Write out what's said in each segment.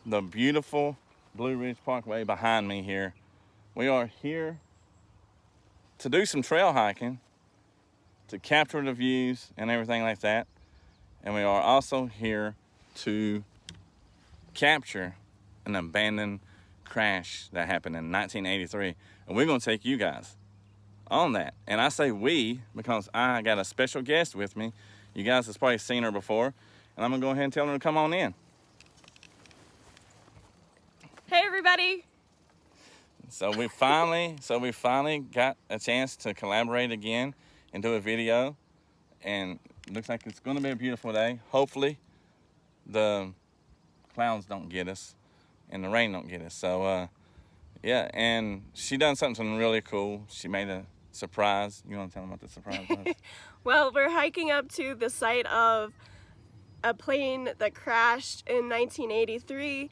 the beautiful Blue Ridge Parkway behind me here. We are here to do some trail hiking, to capture the views and everything like that. And we are also here to capture an abandoned crash that happened in 1983. And we're gonna take you guys on that. And I say we because I got a special guest with me. You guys have probably seen her before. And I'm gonna go ahead and tell her to come on in. Hey everybody! So we finally got a chance to collaborate again and do a video. And it looks like it's gonna be a beautiful day. Hopefully the clouds don't get us and the rain don't get us. So yeah, and she done something really cool. She made a surprise. You want to tell them what the surprise was? Well, we're hiking up to the site of a plane that crashed in 1983.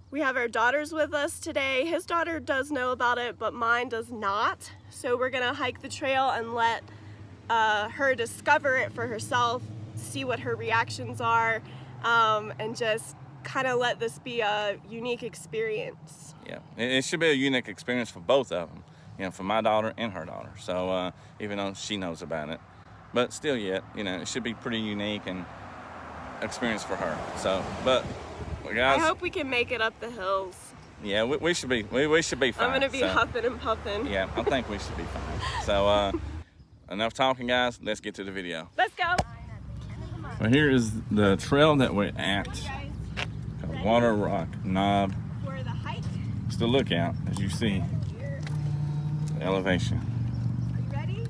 We have our daughters with us today. His daughter does know about it, but mine does not. So we're gonna hike the trail and let her discover it for herself, see what her reactions are, and just kind of let this be a unique experience. Yeah, it should be a unique experience for both of them. You know, for my daughter and her daughter. So even though she knows about it, but still yet, you know, it should be pretty unique and experience for her. So, but guys, I hope we can make it up the hills. Yeah, we should be we should be fine. I'm gonna be huffing and puffing. Yeah, I think we should be fine. So enough talking, guys. Let's get to the video. Let's go. So here is the trail that we're at. Called Water Rock Knob. For the hike. It's the lookout, as you see. The elevation. Are you ready?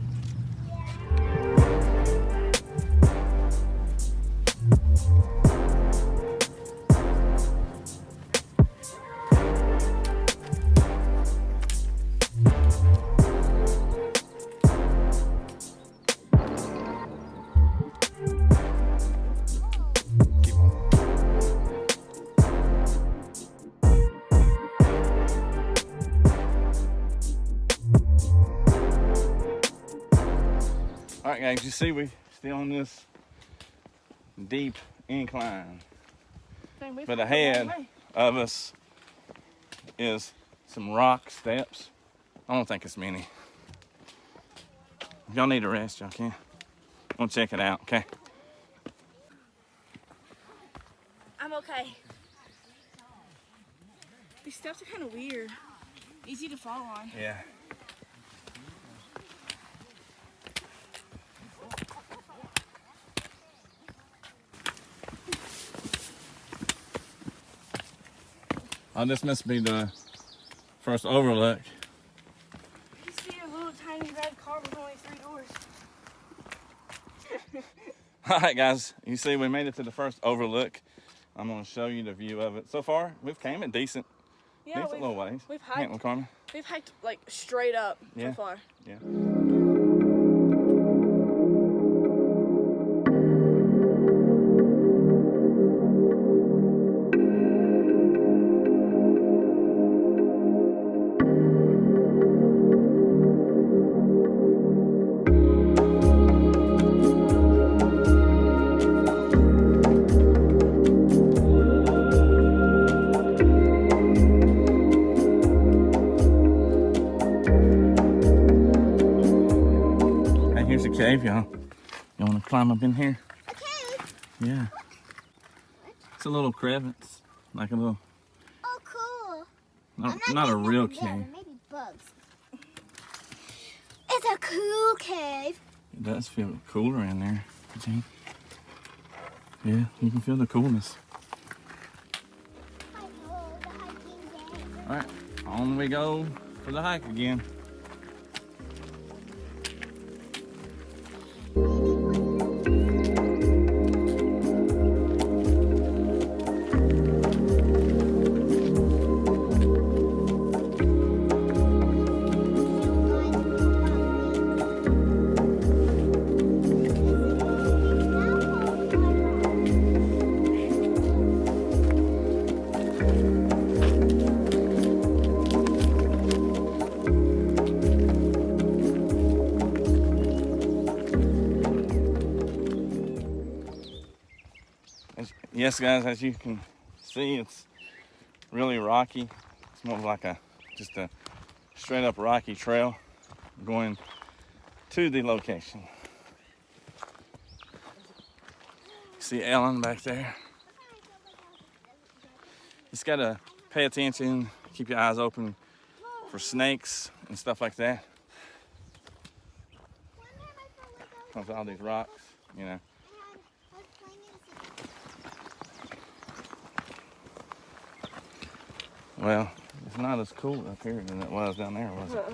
All right, guys, you see we still on this deep incline. But ahead of us is some rock steps. I don't think it's many. If y'all need a rest, y'all can. We'll check it out, okay? I'm okay. These steps are kind of weird. Easy to fall on. Yeah. Oh, this must be the first overlook. You see a little tiny red car with only 3 doors. All right, guys, you see we made it to the first overlook. I'm gonna show you the view of it. So far, we've came a decent little ways. We've hiked like straight up so far. Yeah. Here's a cave, y'all. You want to climb up in here? A cave? Yeah. It's a little crevice, like a little. Oh, cool. Not a real cave. Maybe bugs. It's a cool cave. It does feel cooler in there, Gene. Yeah, you can feel the coolness. All right, on we go for the hike again. Yes, guys, as you can see, it's really rocky. It's more like just a straight up rocky trail going to the location. See Ellen back there. Just gotta pay attention, keep your eyes open for snakes and stuff like that. Comes all these rocks, you know. Well, it's not as cool up here than it was down there, was it?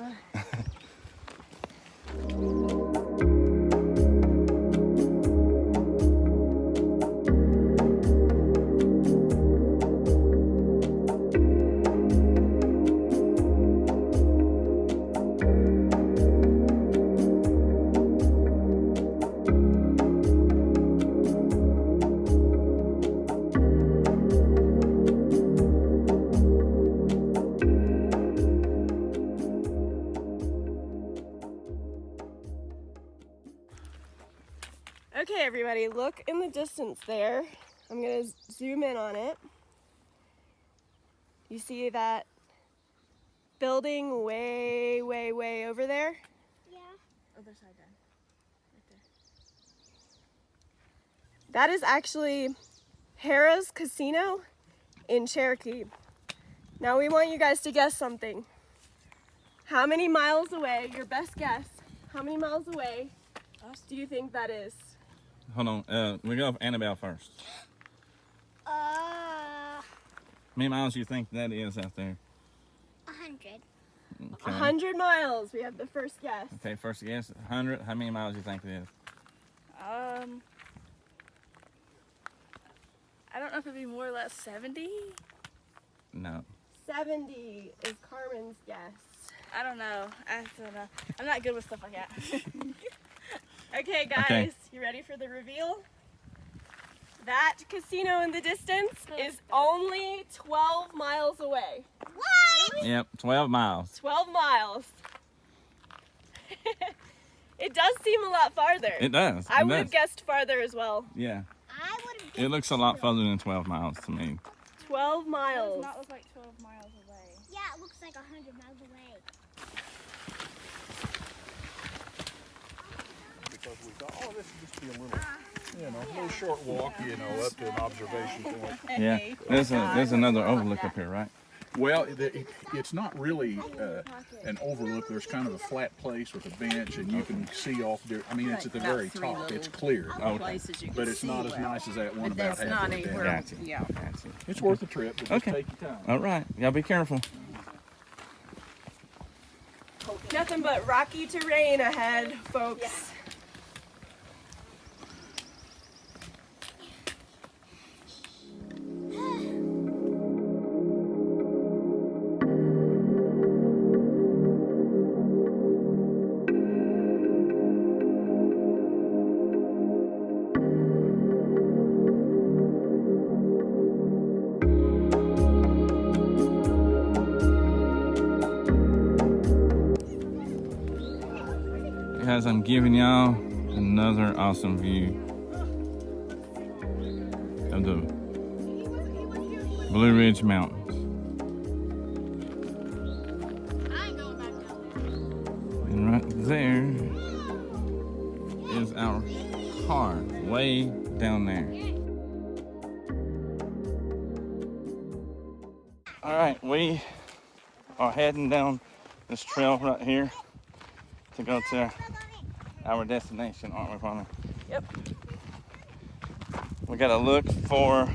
Okay, everybody, look in the distance there. I'm gonna zoom in on it. You see that building way, way, way over there? Yeah. Other side then. Right there. That is actually Harrah's Casino in Cherokee. Now we want you guys to guess something. How many miles away, your best guess, how many miles away do you think that is? Hold on, we go with Annabelle first. How many miles do you think that is out there? 100. Okay. 100 miles, we have the first guess. Okay, first guess, 100. How many miles do you think it is? I don't know if it'd be more or less 70. No. 70 is Carmen's guess. I don't know. I'm not good with stuff like that. Okay, guys, Okay. You ready for the reveal? That casino in the distance is only 12 miles away. What? Yep, 12 miles. 12 miles. It does seem a lot farther. It does. I it would does. have guessed farther as well. Yeah, I would have it looks a lot further than 12 miles to me. 12 It miles. does not look like 12 miles away. Yeah, it looks like 100 miles away. Because we thought, oh, this would just be a little short walk, up to an observation point. Yeah, there's another overlook up here, right? Well, it's not really an overlook. There's kind of a flat place with a bench, and you can see off there. I mean, it's at the very top. It's clear, Places you can but it's see not as well. nice as that one But about that's not halfway anywhere. down. Gotcha. Yeah. Gotcha. It's worth a trip, but just Okay. take your time. All right, y'all be careful. Nothing but rocky terrain ahead, folks. Guys, I'm giving y'all another awesome view of the Blue Ridge Mountains. And right there is our car, way down there. All right, we are heading down this trail right here to go to our destination, aren't we, Palmer? Yep. We gotta look for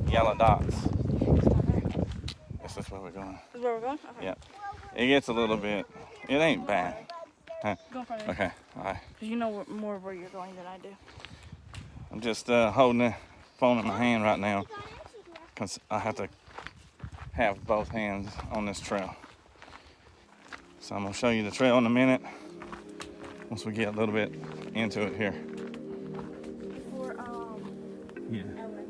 yellow dots. This is where we're going. This is where we're going? Okay. Yep. It gets a little bit, it ain't bad. Huh? Go in front of me. Okay, all right. Because you know more where you're going than I do. I'm just holding the phone in my hand right now because I have to have both hands on this trail. So I'm gonna show you the trail in a minute once we get a little bit into it here. For, Yeah. Ellen.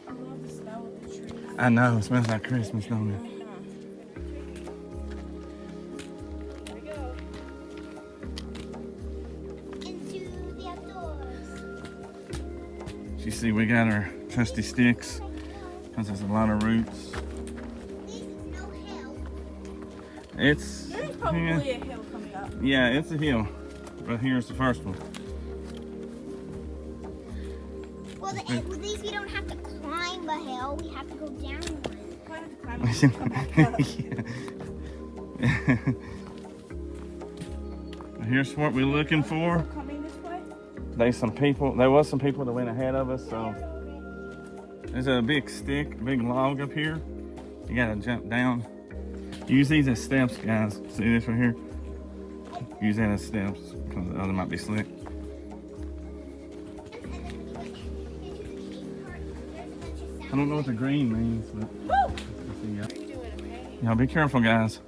I love the smell of the trees. I know, it smells like Christmas, don't it? Here we go. Into the outdoors. You see, we got our trusty sticks because there's a lot of roots. It's There's probably a hill coming up. yeah, it's a hill. Right here's the first one. Well, with these we don't have to climb a hill. We have to go down one. Why don't you climb up and come back up? Here's what we're looking for. Coming this way? There was some people that went ahead of us, so there's a big stick, a big log up here. You gotta jump down. Use these as steps, guys. See this right here? Use that as steps, because the other might be slick. I don't know what the green means, but y'all be careful, guys.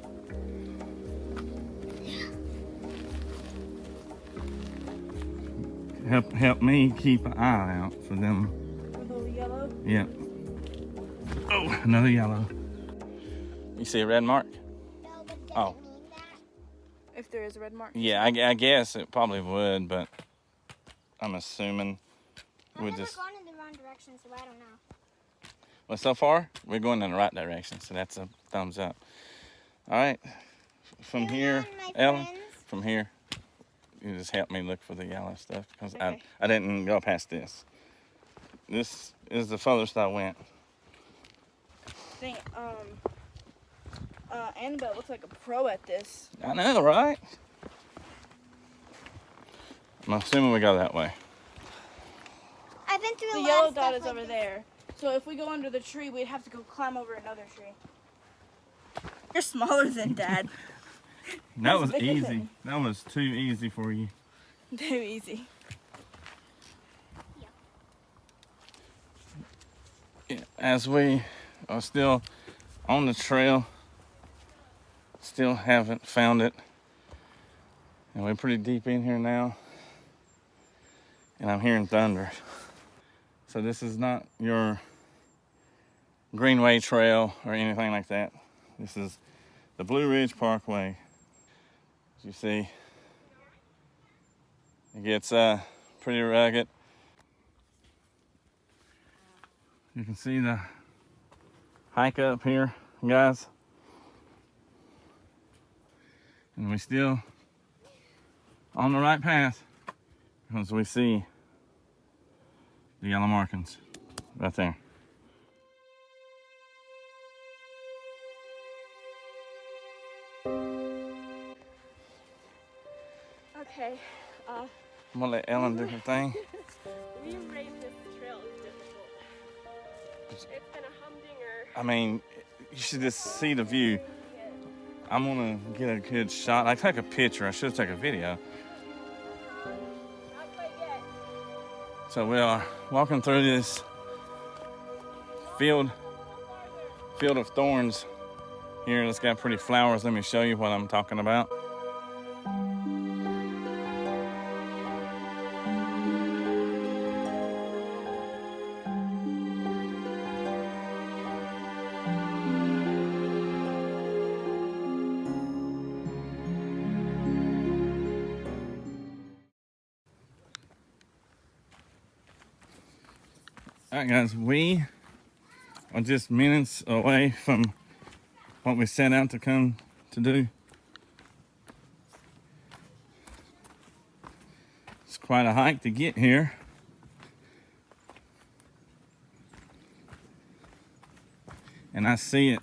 Help me keep an eye out for them. A little yellow? Yep. Oh, another yellow. You see a red mark? No, but it Oh. doesn't mean that. If there is a red mark. Yeah, I guess it probably would, but I'm assuming I've we'll never just. gone in the wrong direction, so I don't know. Well, so far we're going in the right direction, so that's a thumbs up. All right, from here, Come on, my Ellen. friends. From here, you just help me look for the yellow stuff because Okay. I didn't go past this. This is the furthest I went. Dang, Annabelle looks like a pro at this. I know, right? I'm assuming we go that way. I've been through a The lot yellow of dot stuff is like over this. there. So if we go under the tree, we'd have to go climb over another tree. You're smaller than Dad. That was bigger easy. thing. That was too easy for you. Too easy. As we are still on the trail, still haven't found it, and we're pretty deep in here now, and I'm hearing thunder. So this is not your Greenway Trail or anything like that. This is the Blue Ridge Parkway. As you see, it gets pretty rugged. You can see the hike up here, guys. And we still on the right path because we see the yellow markings right there. Okay, I'm gonna let Ellen do her thing. rearranging this trail is difficult. It's been a humdinger. I mean, you should just see the view. I'm gonna get a good shot. I took a picture. I should take a video. Not quite yet. So we are walking through this field of thorns here. It's got pretty flowers. Let me show you what I'm talking about. All right, guys, we are just minutes away from what we set out to come to do. It's quite a hike to get here. And I see it.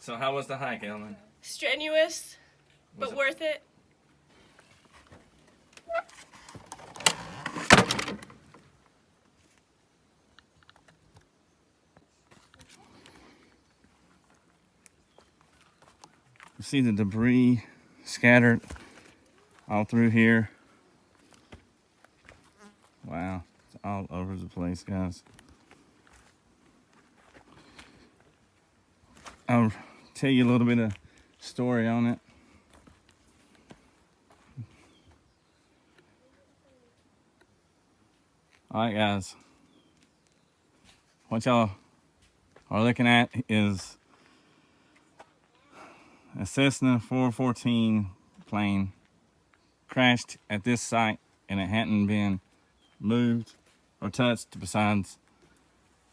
So how was the hike, Ellen? Strenuous, But worth it? You see the debris scattered all through here. Wow, it's all over the place, guys. I'll tell you a little bit of story on it. All right, guys. What y'all are looking at is a Cessna 414 plane crashed at this site, and it hadn't been moved or touched besides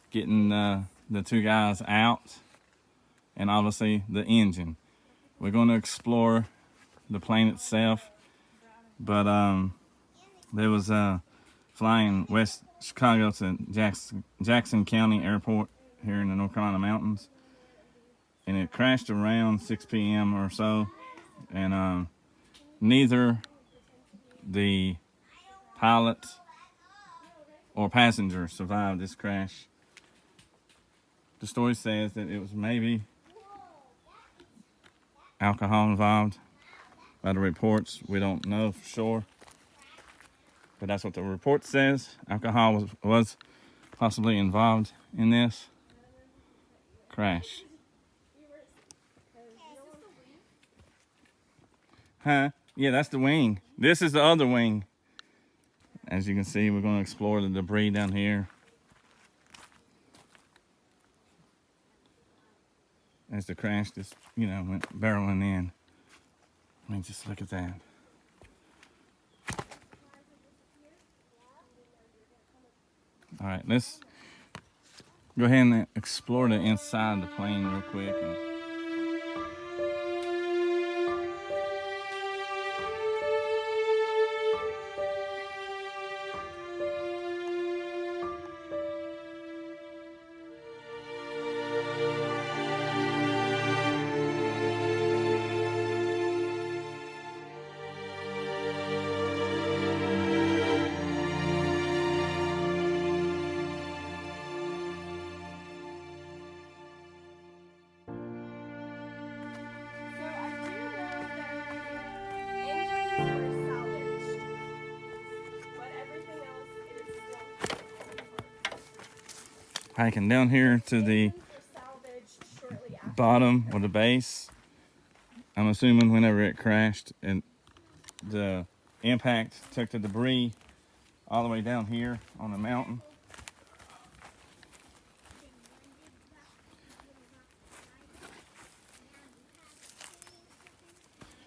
getting the two guys out and obviously the engine. We're going to explore the plane itself, but there was flying West Chicago to Jackson County Airport here in the North Carolina mountains, and it crashed around 6 p.m. or so, and neither the pilot or passenger survived this crash. The story says that it was maybe alcohol involved. By the reports, we don't know for sure, but that's what the report says. Alcohol was possibly involved in this crash. Huh? Yeah, that's the wing. This is the other wing. As you can see, we're going to explore the debris down here. As the crash just, went barreling in. I mean, just look at that. All right, let's go ahead and explore the inside of the plane real quick. Hiking down here to the bottom or the base. I'm assuming whenever it crashed and the impact took the debris all the way down here on the mountain.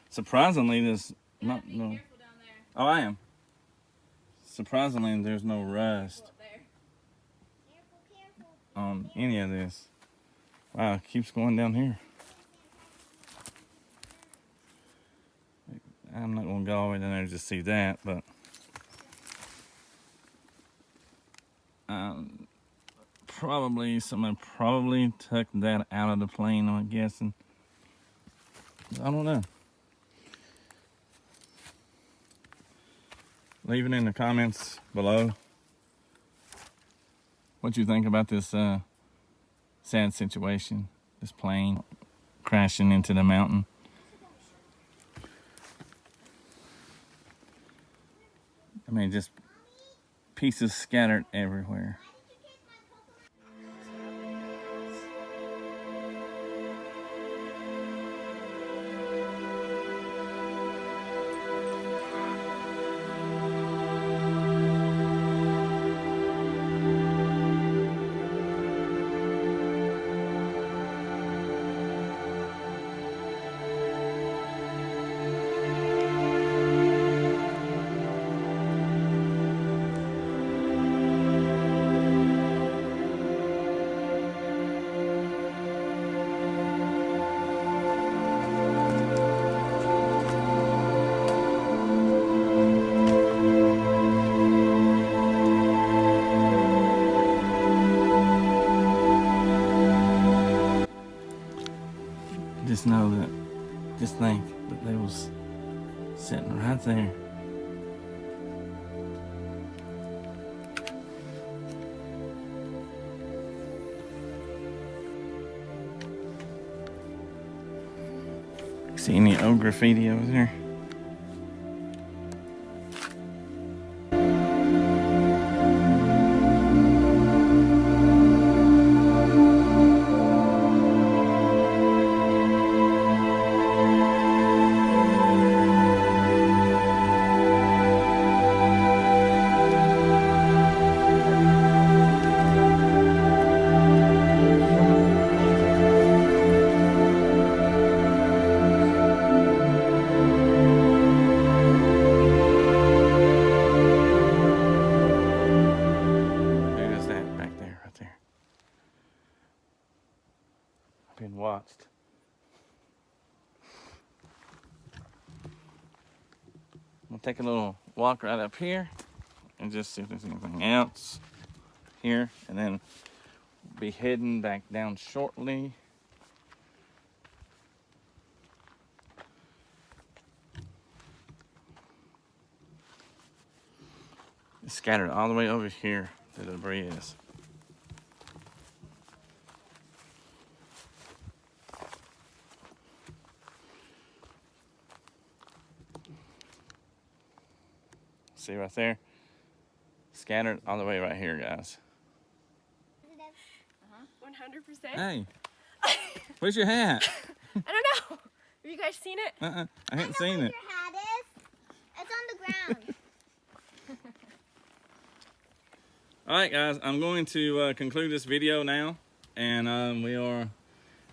Surprisingly, there's not no. Oh, I am. Surprisingly, there's no rust on any of this. Wow, it keeps going down here. I'm not going to go all the way down there to see that, but someone probably took that out of the plane, I'm guessing. I don't know. Leave it in the comments below what you think about this sad situation, this plane crashing into the mountain. I mean, just pieces scattered everywhere. Just know that Just think that they was sitting right there. See any old graffiti over there? There's that back there, right there. Been watched. We'll take a little walk right up here and just see if there's anything else here, and then we'll be heading back down shortly. It's scattered all the way over here to the debris is. See right there? Scattered all the way right here, guys. 100%. Hey, where's your hat? I don't know. Have you guys seen it? I haven't seen it. Your hat is. It's on the ground. All right, guys, I'm going to conclude this video now, and we are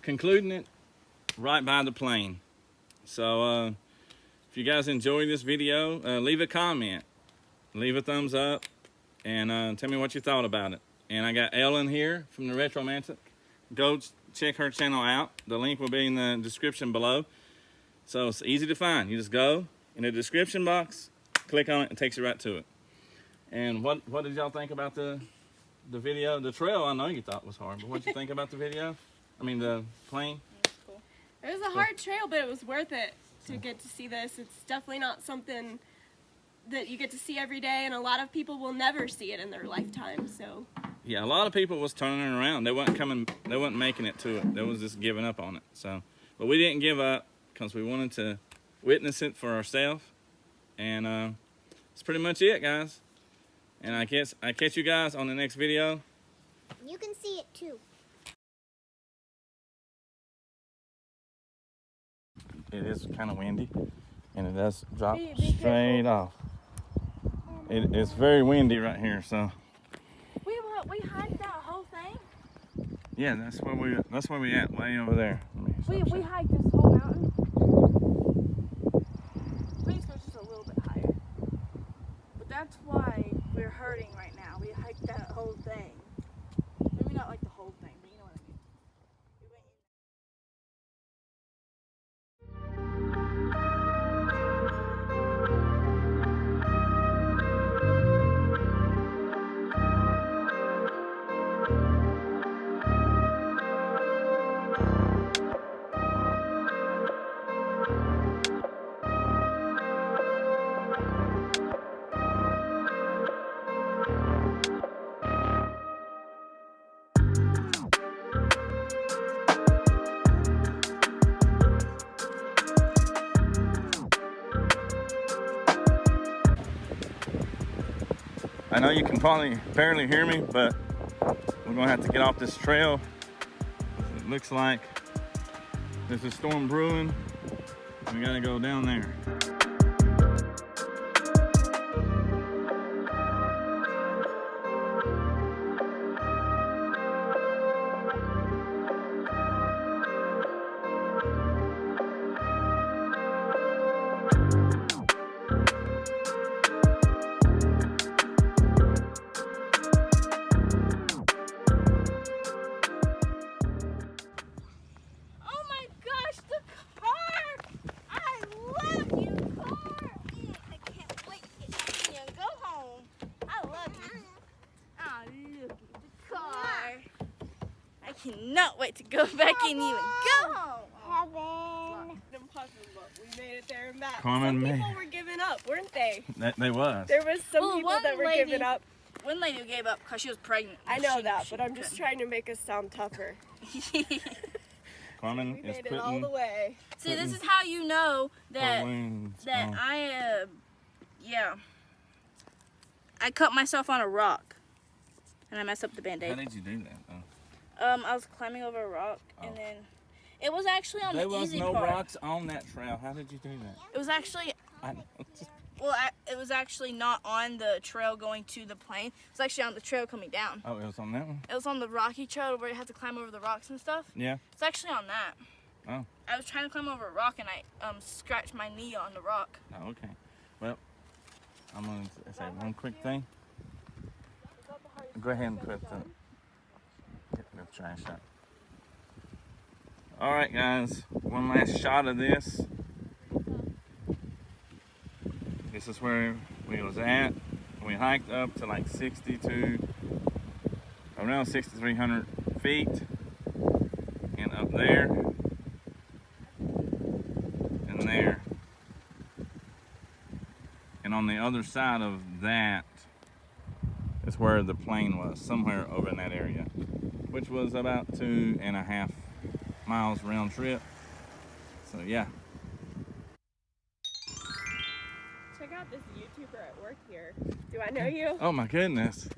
concluding it right by the plane. So if you guys enjoyed this video, leave a comment, leave a thumbs up, and tell me what you thought about it. And I got Ellen here from the Retromantic. Go check her channel out. The link will be in the description below. So it's easy to find. You just go in the description box, click on it, and it takes you right to it. And what did y'all think about the video? The trail, I know you thought was hard, but what did you think about the video? I mean, the plane? It was a hard trail, but it was worth it to get to see this. It's definitely not something that you get to see every day, and a lot of people will never see it in their lifetime. So Yeah, a lot of people was turning around. They wasn't making it to it. They was just giving up on it. So, but we didn't give up because we wanted to witness it for ourselves. And that's pretty much it, guys. And I catch you guys on the next video. You can see it too. It is kind of windy, and it does drop straight off. It's very windy right here, so. We hiked that whole thing? Yeah, that's where we at, way over there. We hiked this whole mountain. We just go just a little bit higher. But that's why we're hurting right now. We hiked that whole thing. Maybe not like the whole thing, but you know what I mean. We went I know you can probably barely hear me, but we're gonna have to get off this trail. It looks like there's a storm brewing. We gotta go down there. cannot wait to go back in you and go home. Heaven. came back. Carmen Some May. people were giving up, weren't they? They was. There was some Well, people one that were lady- giving up. One lady gave up because she was pregnant. I know that, but I'm just trying to make us sound tougher. Carmen We is made it all putting the way. See, this is how you know that balloons that on. I cut myself on a rock, and I messed up the How Band-Aid. did you do that though? I was climbing over a rock, Oh. and then it was actually on There the was easy no part. rocks on that trail. How did you do that? It was actually I know. it was actually not on the trail going to the plane. It was actually on the trail coming down. Oh, it was on that one? It was on the rocky trail where you had to climb over the rocks and stuff. Yeah. It's actually on that. Oh. I was trying to climb over a rock and I scratched my knee on the rock. Oh, okay. Well, I'm going to say one quick thing. Go ahead and put get the trash out. All right, guys. One last shot of this. This is where we was at. We hiked up to like around 6,300 feet. And up there. And there. And on the other side of that is where the plane was, somewhere over in that area, which was about 2.5 miles round trip. So yeah. Check out this YouTuber at work here. Do I know you? Oh my goodness.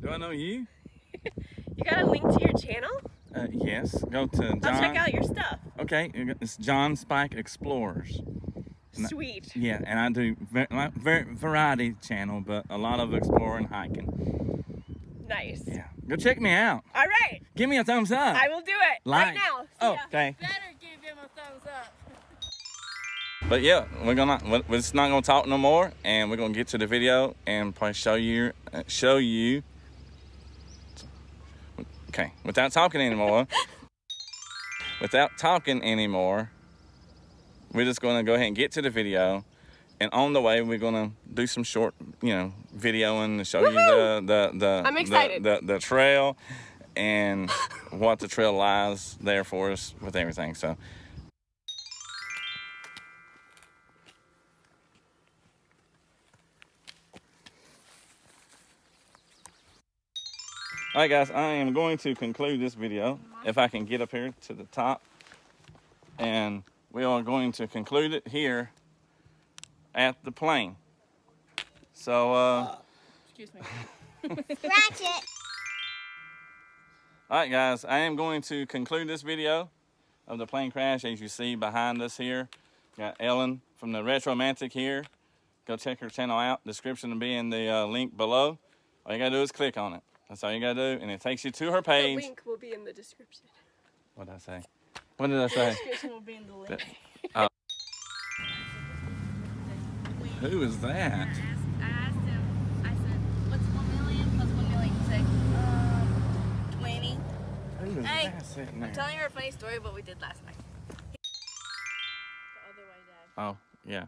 Do I know you? You got a link to your channel? Yes. Go to John. I'll check out your stuff. Okay, it's John Spike Explorers. And Sweet. Yeah, and I do variety channel, but a lot of exploring, hiking. Nice. Yeah, go check me out. All right. Give me a thumbs up. I will do it Like. right now. Oh, okay. Better give him a thumbs up. But yeah, we're just not gonna talk no more, and we're gonna get to the video and probably show you. Okay, without talking anymore. We're just gonna go ahead and get to the video, and on the way we're gonna do some short, videoing to show you I'm excited. the trail and what the trail lies there for us with everything. So. All right, guys, I am going to conclude this video if I can get up here to the top. And we are going to conclude it here at the plane. So, Excuse me. Ratchet. all right, guys, I am going to conclude this video of the plane crash. As you see behind us here, got Ellen from the Retromantic here. Go check her channel out. Description will be in the link below. All you gotta do is click on it. That's all you gotta do, and it takes you to her The page. link will be in the description. What did I say? What did I say? Description will be in the link. Who is that? I asked him, I said, what's 1 million plus 1 million? He's like, 20. Who is Hey, that sitting there? I'm telling her a funny story, what we did last night. The other way, Dad. Oh, yeah.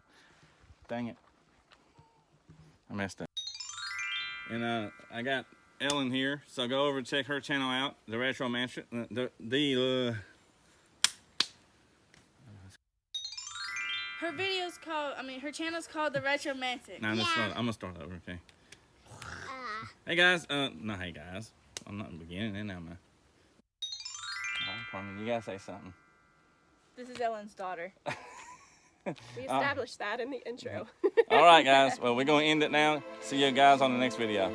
Dang it. I messed up. And I got Ellen here, so go over and check her channel out, the Retromantic. Her video's called, her channel's called The Retromantic. Now, let's Yeah. I'm gonna start over, okay? Hey guys, not hey guys. I'm not beginning, then am I? All right, Carmen, you gotta say something. This is Ellen's daughter. We established that in the intro. All right, guys. Well, we're gonna end it now. See you guys on the next video.